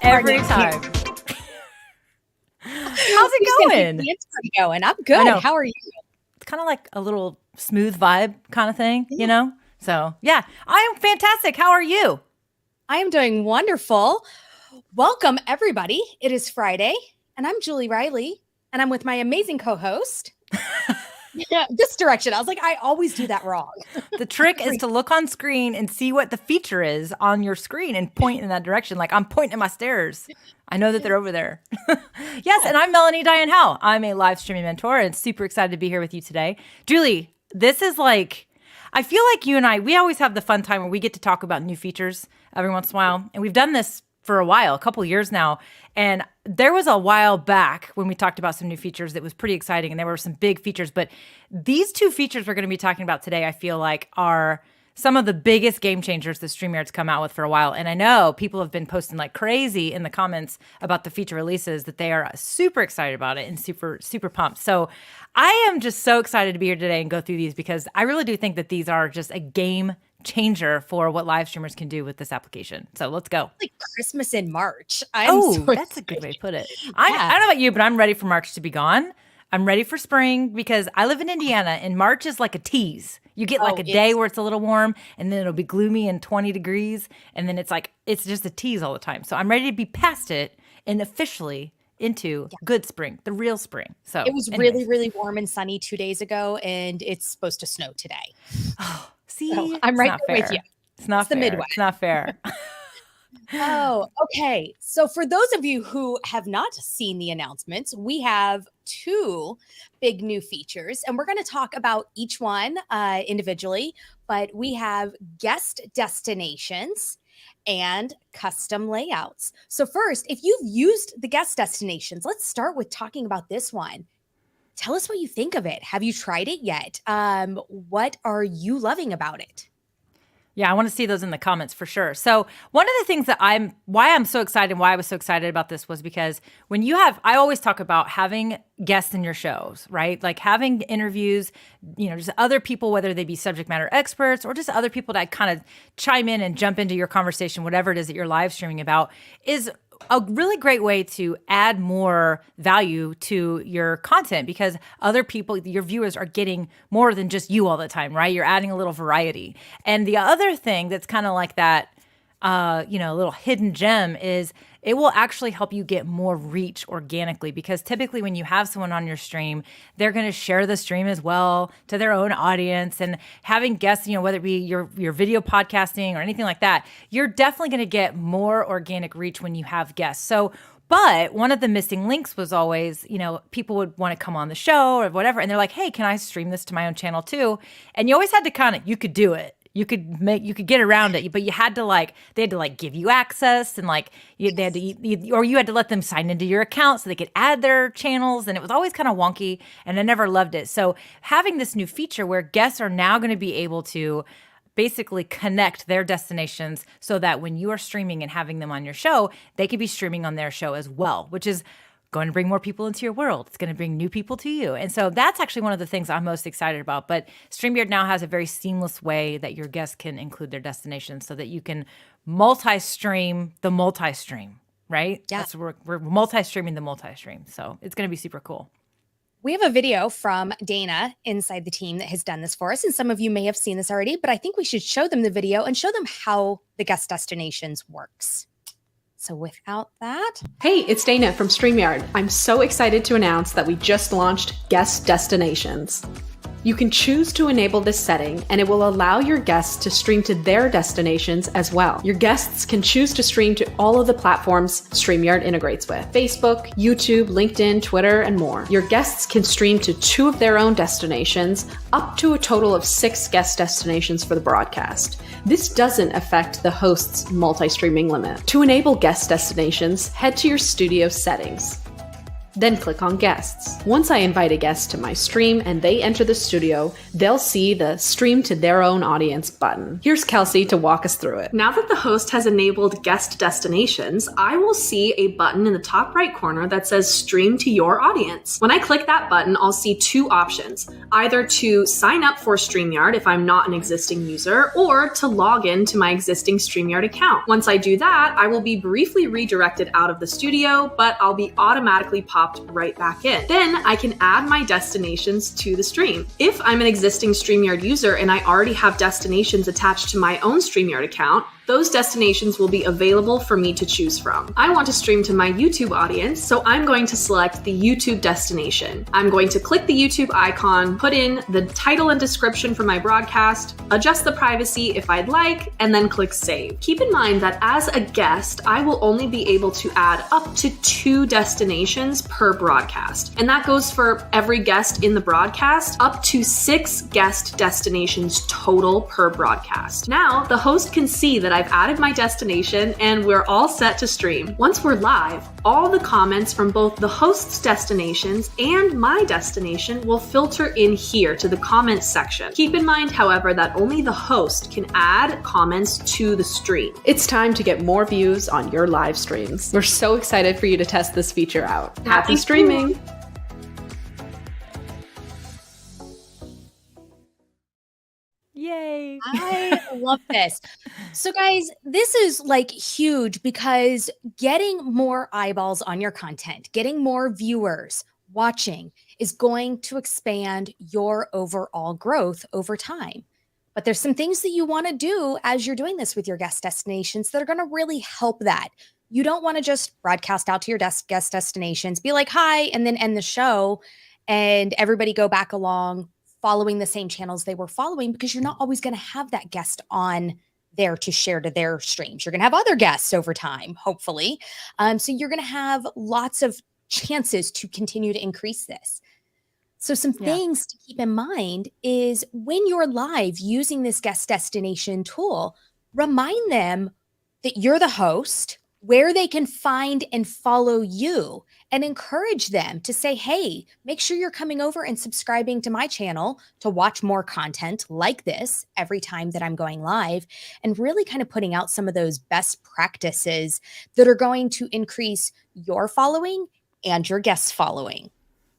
Every time. How's it going? I'm good. How are you? It's kind of like a little smooth vibe kind of thing, you know? So, yeah, I am fantastic. How are you? I am doing wonderful. Welcome, everybody. It is Friday, and I'm Julie Riley, and I'm with my amazing co-host. Yeah, this direction. I was like, I always do that wrong. The trick is to look on screen and see what the feature is on your screen and point in that direction. Like I'm pointing at my stairs. I know that they're over there. Yes, and I'm Melanie Dyann Howe. I'm a live streaming mentor and super excited to be here with you today. Julie, this is like, I feel like you and I, we always have the fun time where we get to talk about new features every once in a while. And we've done this for a while, a couple of years now. And there was a while back when we talked about some new features that was pretty exciting. And there were some big features. But these two features we're going to be talking about today, I feel like are some of the biggest game changers that StreamYard's come out with for a while. And I know people have been posting like crazy in the comments about the feature releases that they are super excited about it and super, super pumped. So I am just so excited to be here today and go through these because I really do think that these are just a game changer for what live streamers can do with this application. So let's go. Like Christmas in March. That's a good way to put it. I don't know about you, but I'm ready for March to be gone. I'm ready for spring because I live in Indiana and March is like a tease. You get like a day where it's a little warm and then it'll be gloomy and 20 degrees. And then it's like, it's just a tease all the time. So I'm ready to be past it and officially into good spring, the real spring. So it was really, really warm and sunny 2 days ago and it's supposed to snow today. Oh, see, so I'm right there with you. It's not fair. The Midwest. It's not fair. Oh, okay. So for those of you who have not seen the announcements, we have two big new features, and we're going to talk about each one individually, but we have guest destinations and custom layouts. So first, if you've used the guest destinations, let's start with talking about this one. Tell us what you think of it. Have you tried it yet? What are you loving about it? Yeah, I want to see those in the comments for sure. So one of the things that why I'm so excited and why I was so excited about this was because when you have, I always talk about having guests in your shows, right? Like having interviews, just other people, whether they be subject matter experts or just other people that kind of chime in and jump into your conversation, whatever it is that you're live streaming about, is a really great way to add more value to your content because other people, your viewers are getting more than just you all the time, right? You're adding a little variety. And the other thing that's kind of like that, little hidden gem is it will actually help you get more reach organically because typically when you have someone on your stream, they're going to share the stream as well to their own audience and having guests, whether it be your video podcasting or anything like that, you're definitely going to get more organic reach when you have guests. So, but one of the missing links was always, people would want to come on the show or whatever. And they're like, hey, can I stream this to my own channel too? And you always had to you could do it. You could get around it, but you had to they had to give you access and they had to, or you had to let them sign into your account so they could add their channels. And it was always kind of wonky and I never loved it. So having this new feature where guests are now going to be able to basically connect their destinations so that when you are streaming and having them on your show, they could be streaming on their show as well, which is going to bring more people into your world. It's going to bring new people to you. And so that's actually one of the things I'm most excited about. But StreamYard now has a very seamless way that your guests can include their destinations so that you can multi-stream the multi-stream, right? Yeah. That's we're multi-streaming the multi-stream. So it's going to be super cool. We have a video from Dana inside the team that has done this for us. And some of you may have seen this already, but I think we should show them the video and show them how the guest destinations works. So without that. Hey, it's Dana from StreamYard. I'm so excited to announce that we just launched Guest Destinations. You can choose to enable this setting, and it will allow your guests to stream to their destinations as well. Your guests can choose to stream to all of the platforms StreamYard integrates with: Facebook, YouTube, LinkedIn, Twitter, and more. Your guests can stream to 2 of their own destinations, up to a total of 6 guest destinations for the broadcast. This doesn't affect the host's multi-streaming limit. To enable guest destinations, head to your studio settings. Then click on Guests. Once I invite a guest to my stream and they enter the studio, they'll see the Stream to Their Own Audience button. Here's Kelsey to walk us through it. Now that the host has enabled Guest Destinations, I will see a button in the top right corner that says Stream to Your Audience. When I click that button, I'll see 2 options: either to sign up for StreamYard if I'm not an existing user, or to log in to my existing StreamYard account. Once I do that, I will be briefly redirected out of the studio, but I'll be automatically popped right back in. Then I can add my destinations to the stream. If I'm an existing StreamYard user and I already have destinations attached to my own StreamYard account, those destinations will be available for me to choose from. I want to stream to my YouTube audience, so I'm going to select the YouTube destination. I'm going to click the YouTube icon, put in the title and description for my broadcast, adjust the privacy if I'd like, and then click Save. Keep in mind that as a guest, I will only be able to add up to 2 destinations per broadcast. And that goes for every guest in the broadcast, up to 6 guest destinations total per broadcast. Now, the host can see that I've added my destination and we're all set to stream. Once we're live, all the comments from both the host's destinations and my destination will filter in here to the comments section. Keep in mind, however, that only the host can add comments to the stream. It's time to get more views on your live streams. We're so excited for you to test this feature out. Happy streaming! Yay. I love this. So guys, this is like huge because getting more eyeballs on your content, getting more viewers watching is going to expand your overall growth over time. But there's some things that you want to do as you're doing this with your guest destinations that are going to really help that. You don't want to just broadcast out to your guest destinations, be like, hi, and then end the show and everybody go back along following the same channels they were following, because you're not always going to have that guest on there to share to their streams. You're going to have other guests over time, hopefully. So you're going to have lots of chances to continue to increase this. So some things to keep in mind is when you're live using this guest destination tool, remind them that you're the host, where they can find and follow you, and encourage them to say, hey, make sure you're coming over and subscribing to my channel to watch more content like this every time that I'm going live, and really kind of putting out some of those best practices that are going to increase your following and your guests' following.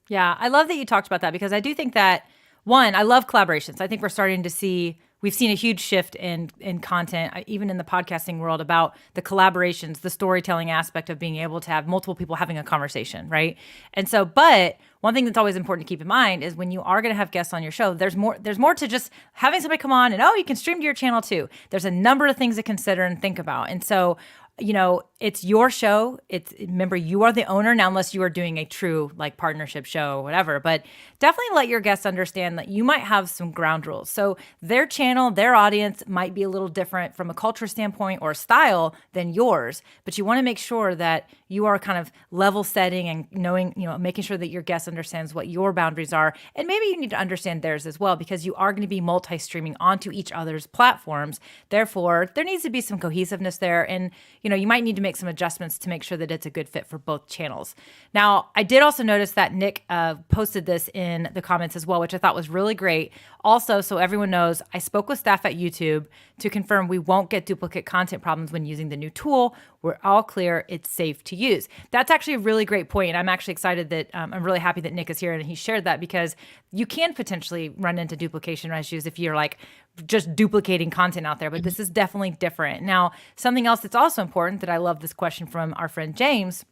Yeah, I love that you talked about that, because I do think that, one, I love collaborations. I think we're starting to see, we've seen a huge shift in content, even in the podcasting world, about the collaborations, the storytelling aspect of being able to have multiple people having a conversation, right? And so, but one thing that's always important to keep in mind is when you are going to have guests on your show, there's more to just having somebody come on and, oh, you can stream to your channel too. There's a number of things to consider and think about. And so, you know, it's your show. Remember, you are the owner now, unless you are doing a true like partnership show or whatever. But definitely let your guests understand that you might have some ground rules. So their channel, their audience might be a little different from a culture standpoint or style than yours. But you want to make sure that you are kind of level setting and knowing, you know, making sure that your guest understands what your boundaries are. And maybe you need to understand theirs as well, because you are going to be multi-streaming onto each other's platforms. Therefore, there needs to be some cohesiveness there. And, you know, you might need to make some adjustments to make sure that it's a good fit for both channels. Now, I did also notice that Nick posted this in the comments as well, which I thought was really great. Also, so everyone knows, I spoke with staff at YouTube to confirm we won't get duplicate content problems when using the new tool. we're all clear, it's safe to use. That's actually a really great point. And I'm actually excited that I'm really happy that Nick is here and he shared that, because you can potentially run into duplication issues if you're like just duplicating content out there. But this is definitely different. Now, something else that's also important that I love this question from our friend James.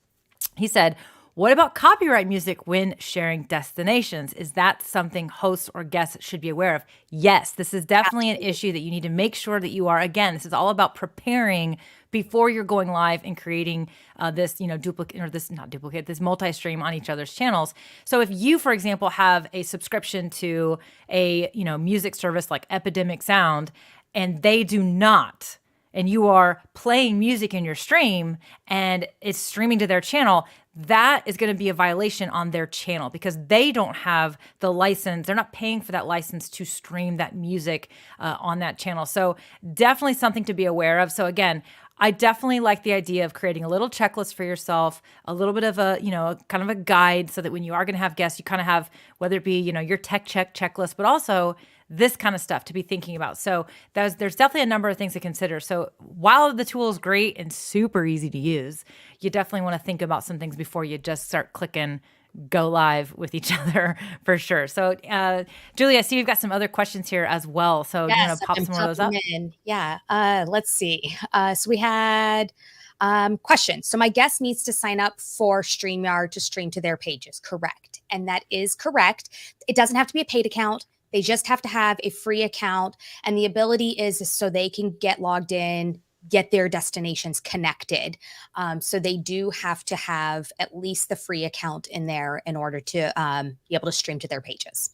He said, what about copyright music when sharing destinations? Is that something hosts or guests should be aware of? Yes, this is definitely an issue that you need to make sure that you are. Again, this is all about preparing before you're going live and creating this, this multi-stream on each other's channels. So if you, for example, have a subscription to a, music service like Epidemic Sound, and they do not, and you are playing music in your stream and it's streaming to their channel, that is going to be a violation on their channel because they don't have the license. They're not paying for that license to stream that music on that channel. So definitely something to be aware of. So again, I definitely like the idea of creating a little checklist for yourself, a little bit of a, kind of a guide so that when you are going to have guests, you kind of have, whether it be, your tech checklist, but also this kind of stuff to be thinking about. So there's definitely a number of things to consider. So while the tool is great and super easy to use, you definitely want to think about some things before you just start clicking go live with each other for sure. So Julie, I see you've got some other questions here as well. So yes, you want to pop some of those up? Yeah. Let's see. So we had questions. So my guest needs to sign up for StreamYard to stream to their pages, correct? And that is correct. It doesn't have to be a paid account. They just have to have a free account. And the ability is so they can get logged in, get their destinations connected. So they do have to have at least the free account in there in order to be able to stream to their pages.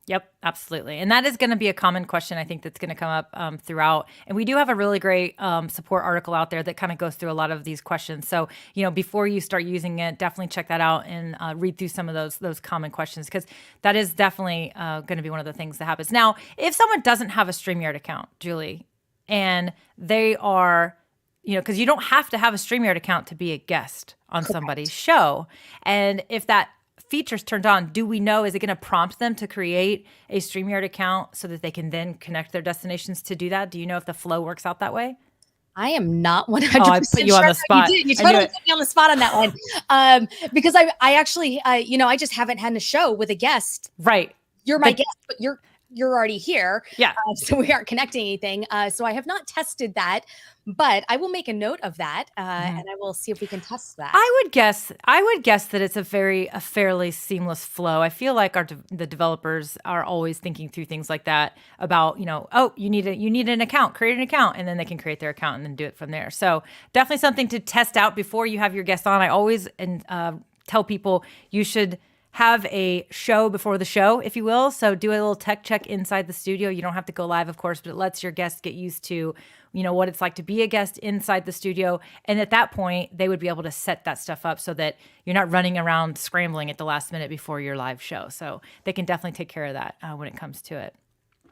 Yep, absolutely. And that is going to be a common question, I think, that's going to come up throughout. And we do have a really great support article out there that kind of goes through a lot of these questions. So, before you start using it, definitely check that out and read through some of those common questions, because that is definitely going to be one of the things that happens. Now, if someone doesn't have a StreamYard account, Julie, and they are, because you don't have to have a StreamYard account to be a guest on somebody's show. And if that features turned on, do we know, is it going to prompt them to create a StreamYard account so that they can then connect their destinations to do that? Do you know if the flow works out that way? I am not 100% I put you sure. on the spot. You did. You totally put me on the spot on that one. Because I actually, I just haven't had a show with a guest. Right. You're my guest, but you're already here. Yeah. So we aren't connecting anything. So I have not tested that, but I will make a note of that, and I will see if we can test that. I would guess that it's a fairly seamless flow. I feel like the developers are always thinking through things like that about, you need an account, create an account, and then they can create their account and then do it from there. So definitely something to test out before you have your guests on. I always tell people you should have a show before the show, if you will. So do a little tech check inside the studio. You don't have to go live, of course, but it lets your guests get used to, what it's like to be a guest inside the studio. And at that point, they would be able to set that stuff up so that you're not running around scrambling at the last minute before your live show. So they can definitely take care of that when it comes to it.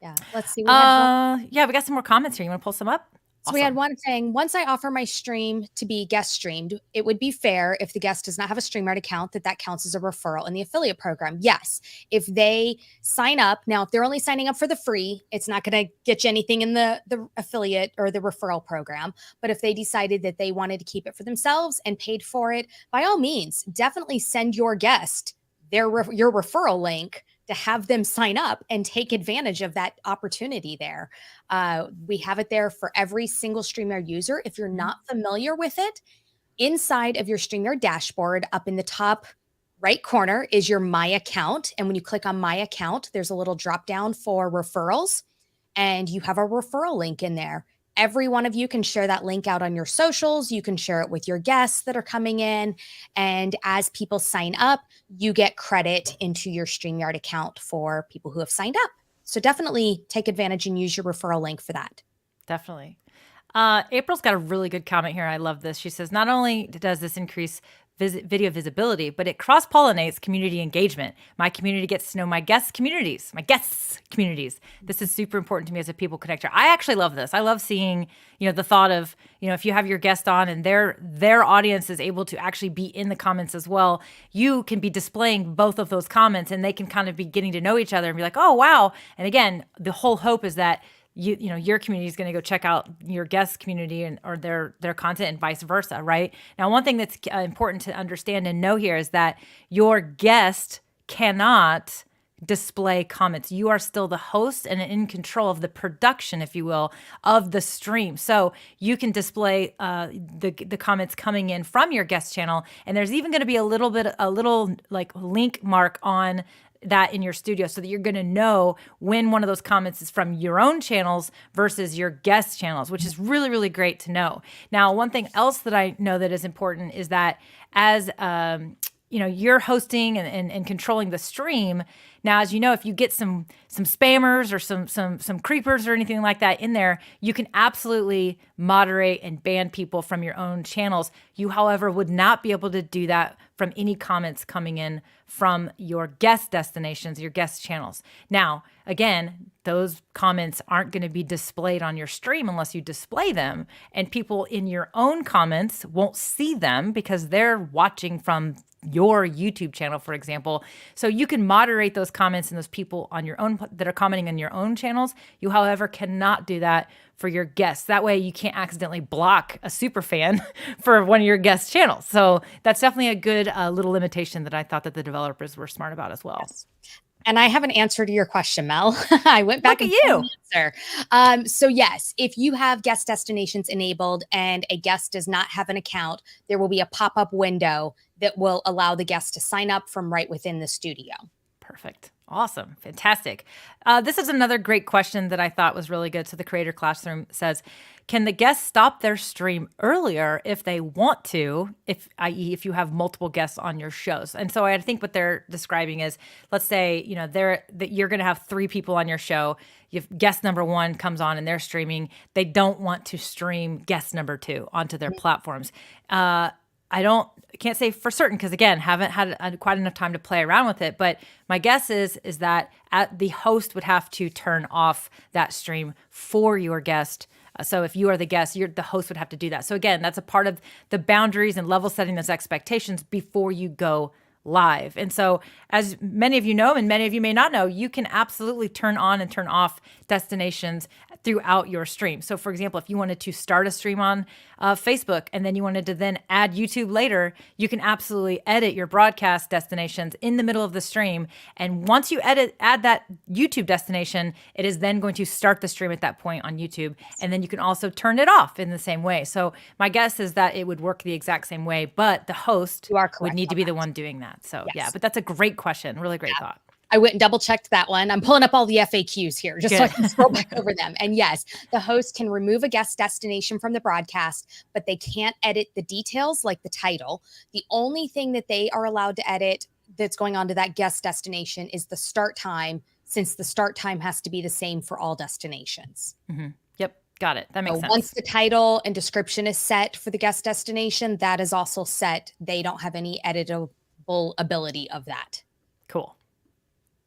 Yeah. Let's see. We got some more comments here. You want to pull some up? So we had one saying, once I offer my stream to be guest streamed, it would be fair if the guest does not have a StreamYard account, that counts as a referral in the affiliate program. Yes. If they sign up, now, if they're only signing up for the free, it's not going to get you anything in the affiliate or the referral program. But if they decided that they wanted to keep it for themselves and paid for it, by all means, definitely send your guest your referral link to have them sign up and take advantage of that opportunity there. We have it there for every single StreamYard user. If you're not familiar with it, inside of your StreamYard dashboard, up in the top right corner is your My Account. And when you click on My Account, there's a little drop down for referrals, and you have a referral link in there. Every one of you can share that link out on your socials. You can share it with your guests that are coming in. And as people sign up, you get credit into your StreamYard account for people who have signed up. So definitely take advantage and use your referral link for that. Definitely. April's got a really good comment here. I love this. She says, not only does this increase video visibility, but it cross-pollinates community engagement. My community gets to know my guests' communities. This is super important to me as a people connector. I actually love this. I love seeing, the thought of, if you have your guest on and their audience is able to actually be in the comments as well, you can be displaying both of those comments and they can kind of be getting to know each other and be like, oh, wow. And again, the whole hope is that your community is going to go check out your guest community or their content and vice versa, right? Now, one thing that's important to understand and know here is that your guest cannot display comments. You are still the host and in control of the production, if you will, of the stream. So you can display the comments coming in from your guest channel, and there's even going to be a little like link mark on that in your studio so that you're going to know when one of those comments is from your own channels versus your guest channels, which is really, really great to know. Now, one thing else that I know that is important is that as you're hosting and controlling the stream. Now, as you know, if you get some spammers or some creepers or anything like that in there, you can absolutely moderate and ban people from your own channels. You, however, would not be able to do that from any comments coming in from your guest destinations, your guest channels. Now, again, those comments aren't going to be displayed on your stream unless you display them, and people in your own comments won't see them because they're watching from your YouTube channel, for example. So you can moderate those comments and those people on your own that are commenting on your own channels. You, however, cannot do that for your guests. That way you can't accidentally block a super fan for one of your guest channels. So that's definitely a good little limitation that I thought that the developers were smart about as well. Yes. And I have an answer to your question, Mel. I went back and found the answer. So yes, if you have guest destinations enabled and a guest does not have an account, there will be a pop-up window that will allow the guest to sign up from right within the studio. Perfect. Awesome. Fantastic. This is another great question that I thought was really good. So the Creator Classroom says, can the guests stop their stream earlier if they want to, i.e. if you have multiple guests on your shows? And so I think what they're describing is, let's say, that you're going to have 3 people on your show. If guest number 1 comes on and they're streaming, they don't want to stream guest number 2 onto their platforms. I can't say for certain because, again, haven't had quite enough time to play around with it. But my guess is that the host would have to turn off that stream for your guest. So if you are the guest, the host would have to do that. So again, that's a part of the boundaries and level setting those expectations before you go live. And so as many of you know, and many of you may not know, you can absolutely turn on and turn off destinations throughout your stream. So for example, if you wanted to start a stream on Facebook and then you wanted to then add YouTube later, you can absolutely edit your broadcast destinations in the middle of the stream. And once you add that YouTube destination, it is then going to start the stream at that point on YouTube. And then you can also turn it off in the same way. So my guess is that it would work the exact same way, but the host would need to be the one doing that. So yeah, but that's a great question. Really great thought. I went and double checked that one. I'm pulling up all the FAQs here just so I can scroll back over them. And yes, the host can remove a guest destination from the broadcast, but they can't edit the details like the title. The only thing that they are allowed to edit that's going on to that guest destination is the start time, since the start time has to be the same for all destinations. Mm-hmm. Yep. Got it. That makes sense. Once the title and description is set for the guest destination, that is also set. They don't have any editable ability of that. Cool.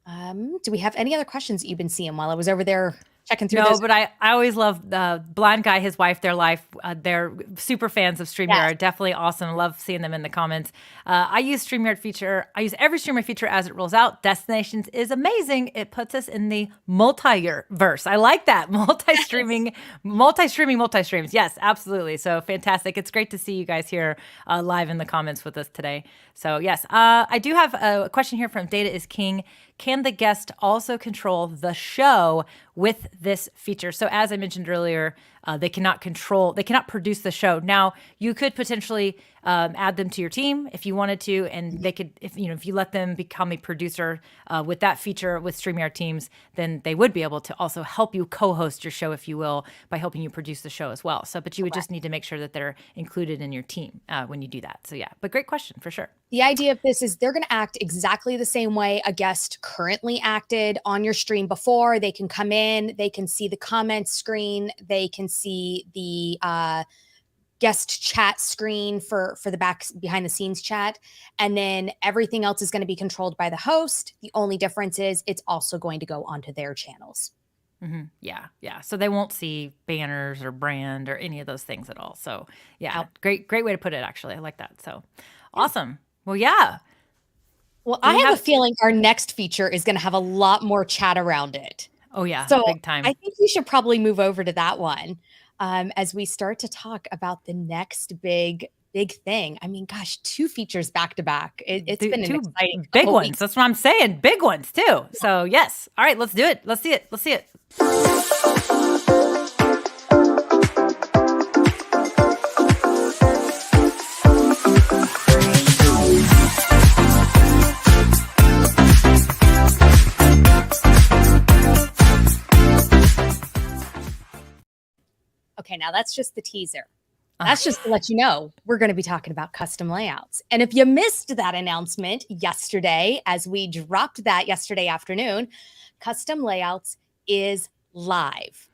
Do we have any other questions that you've been seeing while I was over there checking through? No, but I always love the Blind Guy, his wife, their life. They're super fans of StreamYard. Yes. Definitely awesome. Love seeing them in the comments. I use StreamYard feature. I use every StreamYard feature as it rolls out. Destinations is amazing. It puts us in the multi-verse. I like that. Multi-streams. Yes, absolutely. So fantastic. It's great to see you guys here live in the comments with us today. So yes, I do have a question here from Data is King. Can the guest also control the show with this feature? So as I mentioned earlier, they cannot produce the show. Now, you could potentially add them to your team if you wanted to, and they could, if you let them become a producer with that feature with StreamYard teams, then they would be able to also help you co-host your show, if you will, by helping you produce the show as well. So, but you would just need to make sure that they're included in your team when you do that. So yeah, but great question for sure. The idea of this is they're going to act exactly the same way a guest currently acted on your stream before. They can come in, they can see the comments screen, they can see the guest chat screen for the behind the scenes chat. And then everything else is going to be controlled by the host. The only difference is it's also going to go onto their channels. Mm-hmm. Yeah. So they won't see banners or brand or any of those things at all. So yeah, great way to put it, actually. I like that. So awesome. Well, yeah. Well, I have a feeling our next feature is going to have a lot more chat around it. Oh yeah, So big time. I think we should probably move over to that one as we start to talk about the next big thing. I mean, gosh, 2 features back to back. It's been an Two exciting big couple ones. weeks. That's what I'm saying. Big ones too. So yes. All right, let's do it. Let's see it. Let's see it. Okay, now that's just the teaser. That's just to let you know we're going to be talking about custom layouts. And if you missed that announcement yesterday, as we dropped that yesterday afternoon, custom layouts is live.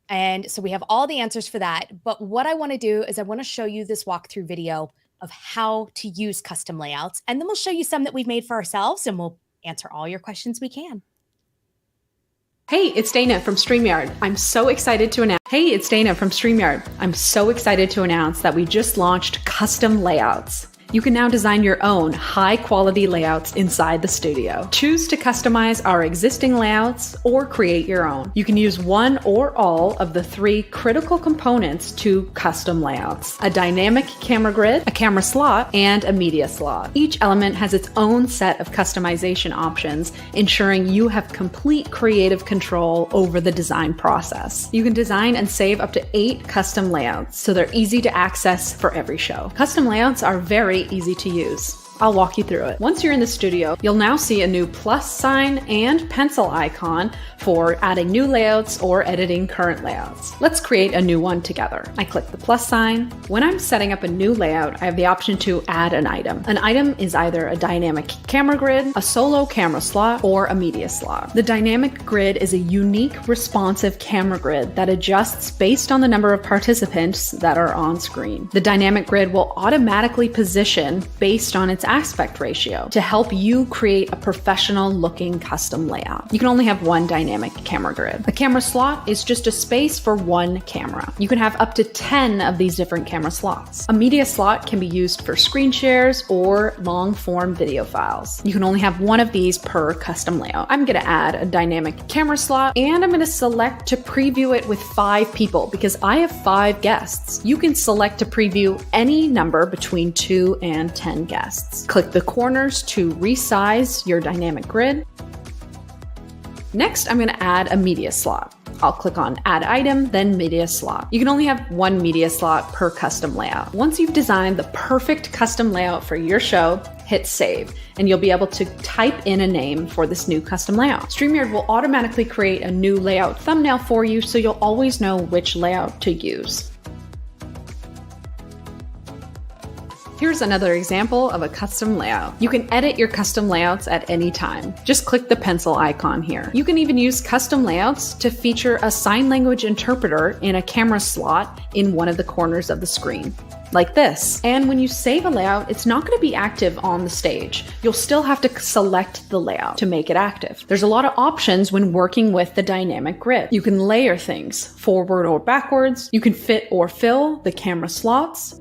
And so we have all the answers for that. But what I want to do is I want to show you this walkthrough video of how to use custom layouts. And then we'll show you some that we've made for ourselves, and we'll answer all your questions we can. Hey, it's Dana from StreamYard. I'm so excited to announce that we just launched custom layouts. You can now design your own high-quality layouts inside the studio. Choose to customize our existing layouts or create your own. You can use one or all of the 3 critical components to custom layouts: a dynamic camera grid, a camera slot, and a media slot. Each element has its own set of customization options, ensuring you have complete creative control over the design process. You can design and save up to 8 custom layouts, so they're easy to access for every show. Custom layouts are very easy to use. I'll walk you through it. Once you're in the studio, you'll now see a new plus sign and pencil icon for adding new layouts or editing current layouts. Let's create a new one together. I click the plus sign. When I'm setting up a new layout, I have the option to add an item. An item is either a dynamic camera grid, a solo camera slot, or a media slot. The dynamic grid is a unique, responsive camera grid that adjusts based on the number of participants that are on screen. The dynamic grid will automatically position based on its aspect ratio to help you create a professional looking custom layout. You can only have one dynamic camera grid. A camera slot is just a space for one camera. You can have up to 10 of these different camera slots. A media slot can be used for screen shares or long form video files. You can only have one of these per custom layout. I'm going to add a dynamic camera slot, and I'm going to select to preview it with 5 people because I have 5 guests. You can select to preview any number between 2 and 10 guests. Click the corners to resize your dynamic grid. Next, I'm going to add a media slot. I'll click on Add Item, then Media Slot. You can only have one media slot per custom layout. Once you've designed the perfect custom layout for your show, hit Save, and you'll be able to type in a name for this new custom layout. StreamYard will automatically create a new layout thumbnail for you, so you'll always know which layout to use. Here's another example of a custom layout. You can edit your custom layouts at any time. Just click the pencil icon here. You can even use custom layouts to feature a sign language interpreter in a camera slot in one of the corners of the screen, like this. And when you save a layout, it's not going to be active on the stage. You'll still have to select the layout to make it active. There's a lot of options when working with the dynamic grid. You can layer things forward or backwards. You can fit or fill the camera slots.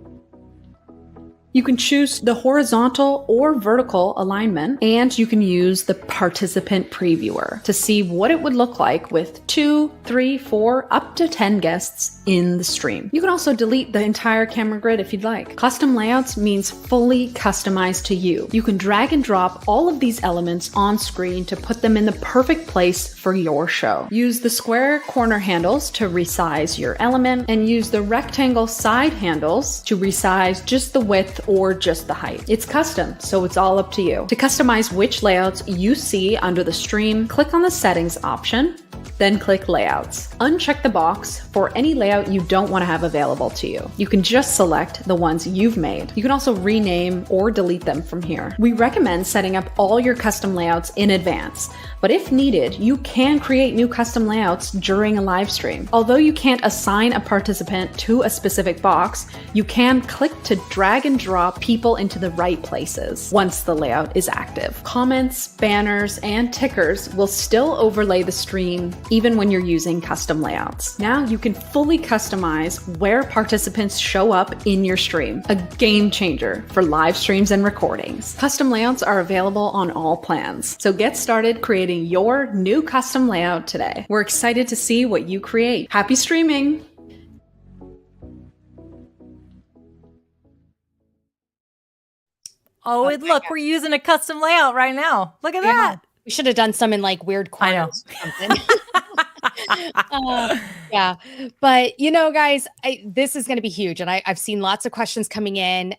You can choose the horizontal or vertical alignment, and you can use the participant previewer to see what it would look like with 2, 3, 4, up to 10 guests in the stream. You can also delete the entire camera grid if you'd like. Custom layouts means fully customized to you. You can drag and drop all of these elements on screen to put them in the perfect place for your show. Use the square corner handles to resize your element, and use the rectangle side handles to resize just the width or just the height. It's custom, so it's all up to you. To customize which layouts you see under the stream, click on the settings option, then click layouts. Uncheck the box for any layout you don't want to have available to you. You can just select the ones you've made. You can also rename or delete them from here. We recommend setting up all your custom layouts in advance, but if needed, you can create new custom layouts during a live stream. Although you can't assign a participant to a specific box, you can click to drag and drop people into the right places once the layout is active. Comments, banners, and tickers will still overlay the stream even when you're using custom layouts. Now you can fully customize where participants show up in your stream, a game changer for live streams and recordings. Custom layouts are available on all plans, so get started creating your new custom layout today. We're excited to see what you create. Happy streaming! Oh, and look, we're using a custom layout right now. Look at that. We should have done some in like weird corners or something. Yeah. But guys, this is going to be huge. And I've seen lots of questions coming in.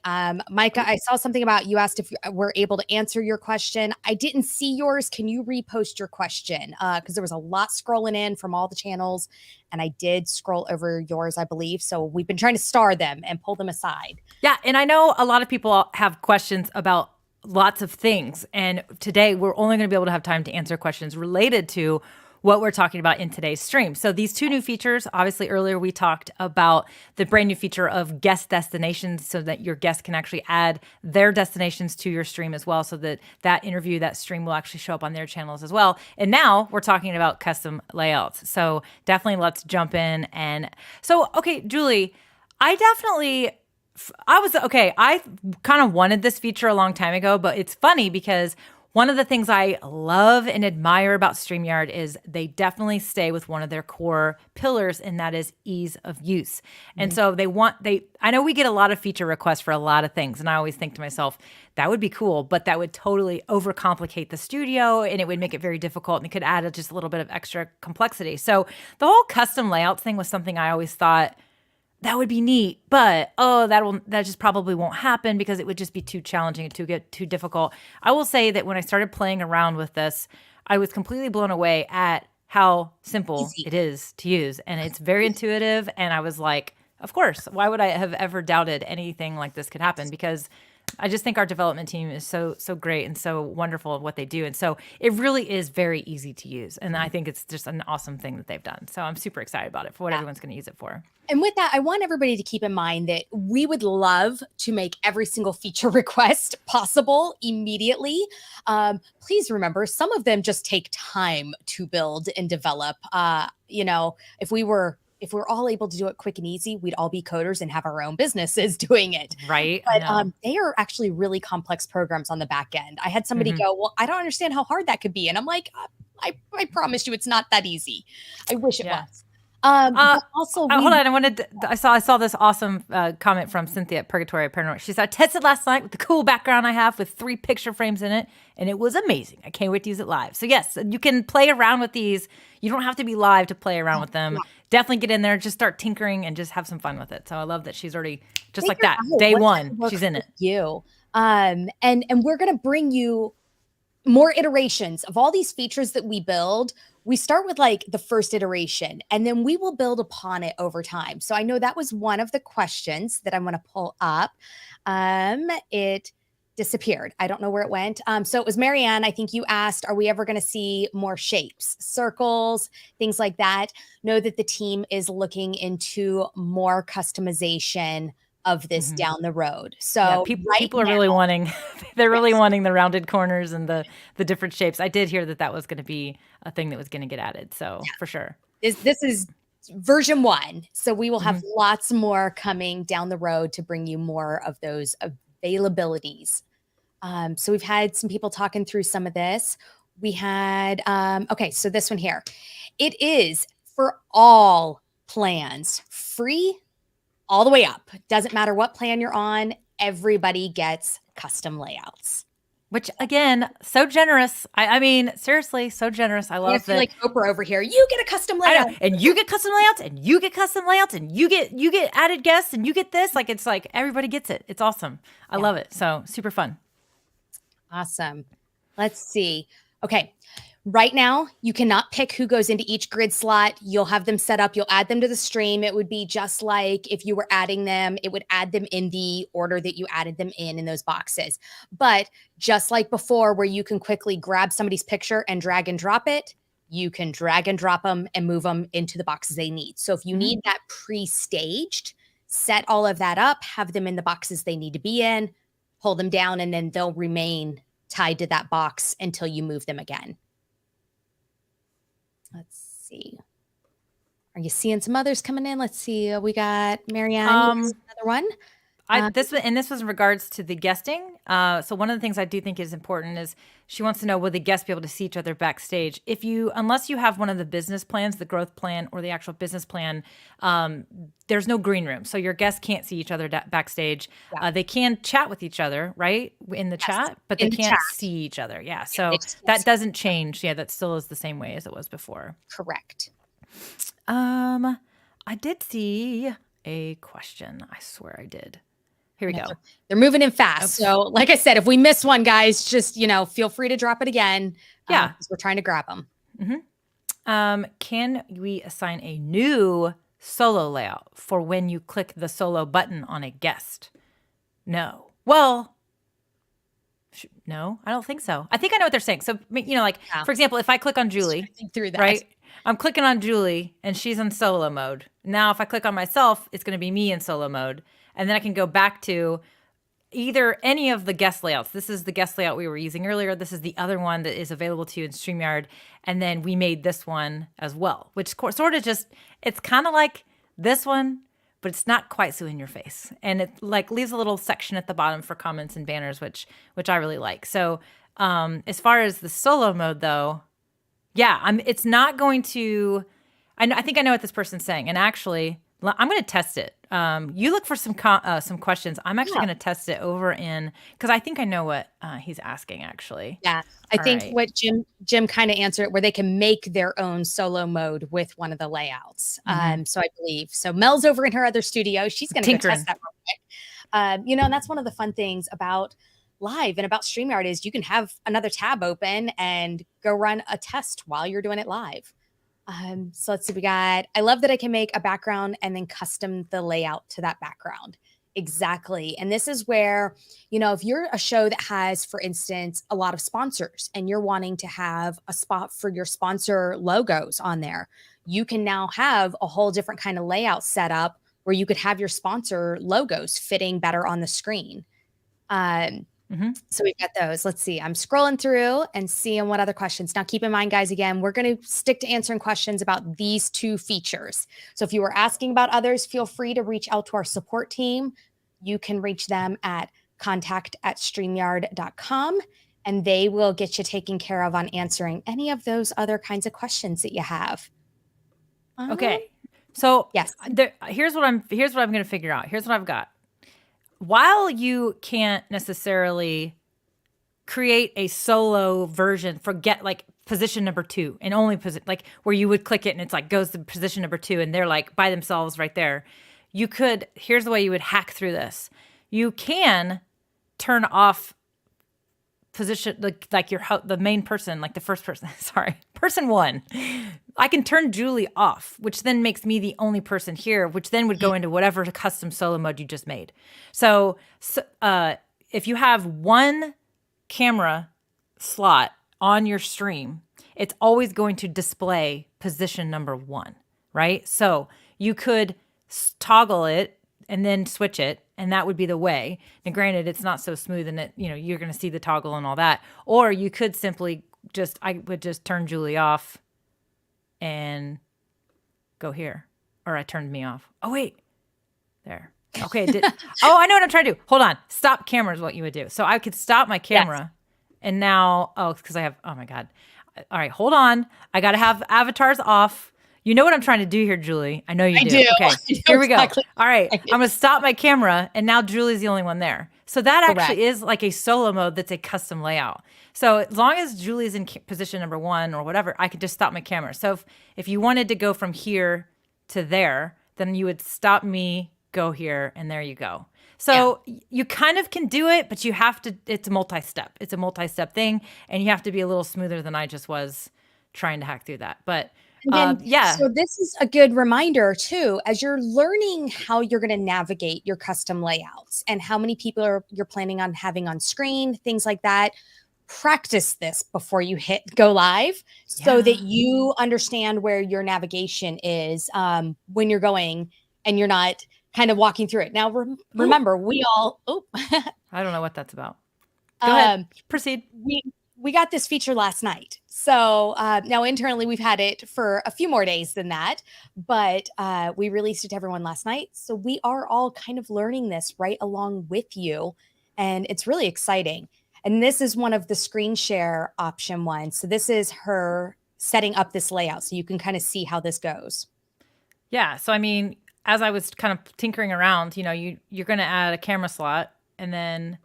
Micah, I saw something about you asked if we're able to answer your question. I didn't see yours. Can you repost your question? Because there was a lot scrolling in from all the channels. And I did scroll over yours, I believe. So we've been trying to star them and pull them aside. Yeah. And I know a lot of people have questions about lots of things. And today we're only going to be able to have time to answer questions related to what we're talking about in today's stream. So these two new features, obviously earlier we talked about the brand new feature of guest destinations so that your guests can actually add their destinations to your stream as well, so that that interview, that stream will actually show up on their channels as well. And now we're talking about custom layouts. So definitely let's jump in. And so, okay, Julie, I kind of wanted this feature a long time ago, but it's funny because one of the things I love and admire about StreamYard is they definitely stay with one of their core pillars, and that is ease of use. And so I know we get a lot of feature requests for a lot of things, and I always think to myself, that would be cool, but that would totally overcomplicate the studio, and it would make it very difficult, and it could add just a little bit of extra complexity. So the whole custom layouts thing was something I always thought, that would be neat, but that just probably won't happen because it would just be too challenging and too difficult. I will say that when I started playing around with this, I was completely blown away at how simple it is to use, and it's very intuitive. And I was like, of course, why would I have ever doubted anything like this could happen? Because I just think our development team is so great and so wonderful at what they do. And so it really is very easy to use. And I think it's just an awesome thing that they've done. So I'm super excited about it for what everyone's going to use it for. And with that, I want everybody to keep in mind that we would love to make every single feature request possible immediately. Please remember, some of them just take time to build and develop. If we're all able to do it quick and easy, we'd all be coders and have our own businesses doing it. Right. But they are actually really complex programs on the back end. I had somebody go, well, I don't understand how hard that could be. And I'm like, I promise you, it's not that easy. I wish it was. Also, hold on. I saw this awesome comment from Cynthia at Purgatory Paranormal. She said, I tested last night with the cool background I have with 3 picture frames in it, and it was amazing. I can't wait to use it live. So yes, you can play around with these. You don't have to be live to play around with them. Yeah. Definitely get in there, just start tinkering and just have some fun with it. So I love that she's already just like that. Day one, she's in it. And we're going to bring you more iterations of all these features that we build. We start with like the first iteration, and then we will build upon it over time. So I know that was one of the questions that I'm going to pull up. It disappeared. I don't know where it went. So it was Marianne. I think you asked, are we ever going to see more shapes, circles, things like that? Know that the team is looking into more customization of this down the road. So yeah, people are really wanting, they're really wanting the rounded corners and the different shapes. I did hear that was going to be a thing that was going to get added. So for sure. This is version 1. So we will have lots more coming down the road to bring you more of those availabilities. So we've had some people talking through some of this. We had, so this one here, it is for all plans, free all the way up. Doesn't matter what plan you're on. Everybody gets custom layouts. Which again, so generous. I mean, seriously, so generous. I love it. Like Oprah over here. You get a custom layout, and you get custom layouts, and you get custom layouts, and you get added guests, and you get this. Like it's like everybody gets it. It's awesome. I love it. So super fun. Awesome. Let's see. Okay. Right now, you cannot pick who goes into each grid slot. You'll have them set up. You'll add them to the stream. It would be just like if you were adding them, it would add them in the order that you added them in those boxes. But just like before, where you can quickly grab somebody's picture and drag and drop it, you can drag and drop them and move them into the boxes they need. So if you need that pre-staged, set all of that up, have them in the boxes they need to be in, hold them down, and then they'll remain tied to that box until you move them again. Let's see. Are you seeing some others coming in? Let's see. We got Marianne. Another one. This was in regards to the guesting. So one of the things I do think is important is she wants to know, will the guests be able to see each other backstage? Unless you have one of the business plans, the growth plan or the actual business plan, there's no green room. So your guests can't see each other backstage. Yeah. They can chat with each other, right? In the chat, but they can't see each other. Yeah. So that doesn't change. Yeah. That still is the same way as it was before. Correct. I did see a question. I swear I did. Here we go. They're moving in fast. So like I said, if we miss one, guys, just, feel free to drop it again. Yeah. Because we're trying to grab them. Mm-hmm. Can we assign a new solo layout for when you click the solo button on a guest? No. Well, no, I don't think so. I think I know what they're saying. So, for example, if I click on Julie, through that. Right? I'm clicking on Julie and she's in solo mode. Now, if I click on myself, it's going to be me in solo mode. And then I can go back to either any of the guest layouts. This is the guest layout we were using earlier. This is the other one that is available to you in StreamYard. And then we made this one as well, which sort of it's kind of like this one, but it's not quite so in your face. And it leaves a little section at the bottom for comments and banners, which I really like. So as far as the solo mode though, yeah, it's not going to, I think I know what this person's saying. And actually, I'm going to test it. You look for some questions. I'm actually going to test it over because I think I know what he's asking actually. Yeah, I think what Jim kind of answered, where they can make their own solo mode with one of the layouts. Mm-hmm. So I believe so. Mel's over in her other studio. She's going to go test that real quick. And that's one of the fun things about live and about StreamYard is you can have another tab open and go run a test while you're doing it live. So let's see, I love that I can make a background and then custom the layout to that background. Exactly. And this is where, if you're a show that has, for instance, a lot of sponsors and you're wanting to have a spot for your sponsor logos on there, you can now have a whole different kind of layout set up where you could have your sponsor logos fitting better on the screen. Mm-hmm. So we've got those. Let's see. I'm scrolling through and seeing what other questions. Now, keep in mind, guys, again, we're going to stick to answering questions about these two features. So if you were asking about others, feel free to reach out to our support team. You can reach them at contact@streamyard.com, and they will get you taken care of on answering any of those other kinds of questions that you have. Okay. So yes, here's what I'm going to figure out. Here's what I've got. While you can't necessarily create a solo version, forget position number 2 and only where you would click it and it's goes to position number 2 and they're by themselves right there. Here's the way you would hack through this. You can turn off position, the main person, the first person, person 1. I can turn Julie off, which then makes me the only person here, which then would go into whatever custom solo mode you just made. So if you have one camera slot on your stream, it's always going to display position number 1, right? So you could toggle it and then switch it, and that would be the way. Now, granted, it's not so smooth and you're going to see the toggle and all that. Or you could simply I would just turn Julie off and go here. Or I turned me off. Oh, wait. There. Okay. I know what I'm trying to do. Hold on. Stop camera is what you would do. So I could stop my camera. Yes. And now, because I have, oh my God. All right, hold on. I got to have avatars off. You know what I'm trying to do here, Julie. I know you do. Okay, here we go. Exactly. All right, I'm going to stop my camera, and now Julie's the only one there. So that actually is a solo mode that's a custom layout. So as long as Julie's in position number 1 or whatever, I could just stop my camera. So if you wanted to go from here to there, then you would stop me, go here, and there you go. So you kind of can do it, but you have to, it's a multi-step. It's a multi-step thing, and you have to be a little smoother than I just was trying to hack through that. But so this is a good reminder too, as you're learning how you're going to navigate your custom layouts and how many people you're planning on having on screen, things like that. Practice this before you hit go live so that you understand where your navigation is when you're going and you're not kind of walking through it. Now, remember, we all, I don't know what that's about. Go ahead. Proceed. we got this feature last night. So now internally, we've had it for a few more days than that, but we released it to everyone last night. So we are all kind of learning this right along with you. And it's really exciting. And this is one of the screen share option ones. So this is her setting up this layout. So you can kind of see how this goes. Yeah. So, I mean, as I was kind of tinkering around, you're going to add a camera slot and then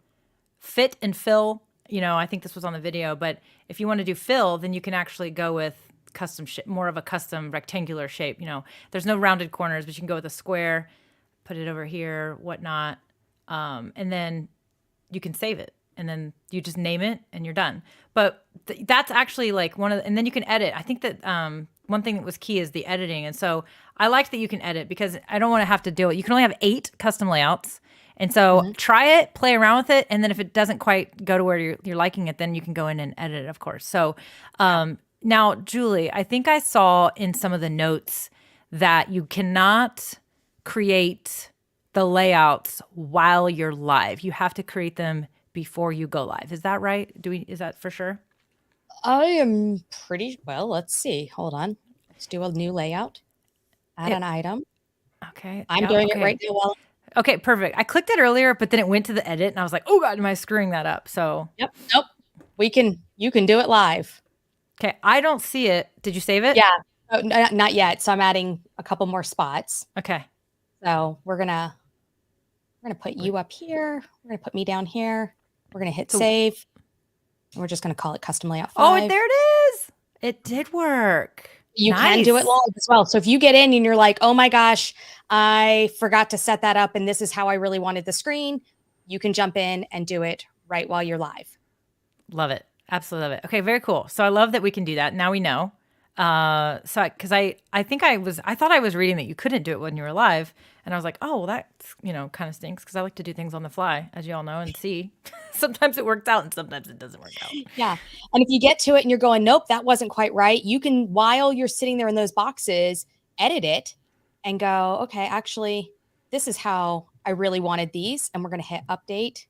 fit and fill. I think this was on the video, but if you want to do fill, then you can actually go with custom more of a custom rectangular shape. There's no rounded corners, but you can go with a square, put it over here, whatnot. And then you can save it and then you just name it and you're done. But that's actually like and then you can edit. I think that, one thing that was key is the editing. And so I liked that you can edit because I don't want to have to do it. You can only have 8 custom layouts. And so try it, play around with it. And then if it doesn't quite go to where you're liking it, then you can go in and edit it, of course. So now, Julie, I think I saw in some of the notes that you cannot create the layouts while you're live. You have to create them before you go live. Is that right? Is that for sure? I am pretty well. Let's see. Hold on. Let's do a new layout. Add an item. Okay. I'm doing it right now. Okay, perfect. I clicked it earlier, but then it went to the edit and I was like, oh God, am I screwing that up? So Yep. Nope. You can do it live. Okay. I don't see it. Did you save it? Yeah. Oh, not yet. So I'm adding a couple more spots. Okay. So we're gonna put you up here. We're gonna put me down here. We're gonna hit save. And we're just gonna call it custom layout 5. Oh, there it is. It did work. You can do it live as well. So if you get in and you're like, oh my gosh, I forgot to set that up and this is how I really wanted the screen, you can jump in and do it right while you're live. Love it. Absolutely love it. Okay, very cool. So I love that we can do that. Now we know. Because I thought I was reading that you couldn't do it when you were live. And I was like, oh, well, that's, kind of stinks because I like to do things on the fly, as you all know, and see. Sometimes it works out and sometimes it doesn't work out. Yeah. And if you get to it and you're going, nope, that wasn't quite right, you can, while you're sitting there in those boxes, edit it and go, okay, actually, this is how I really wanted these. And we're going to hit update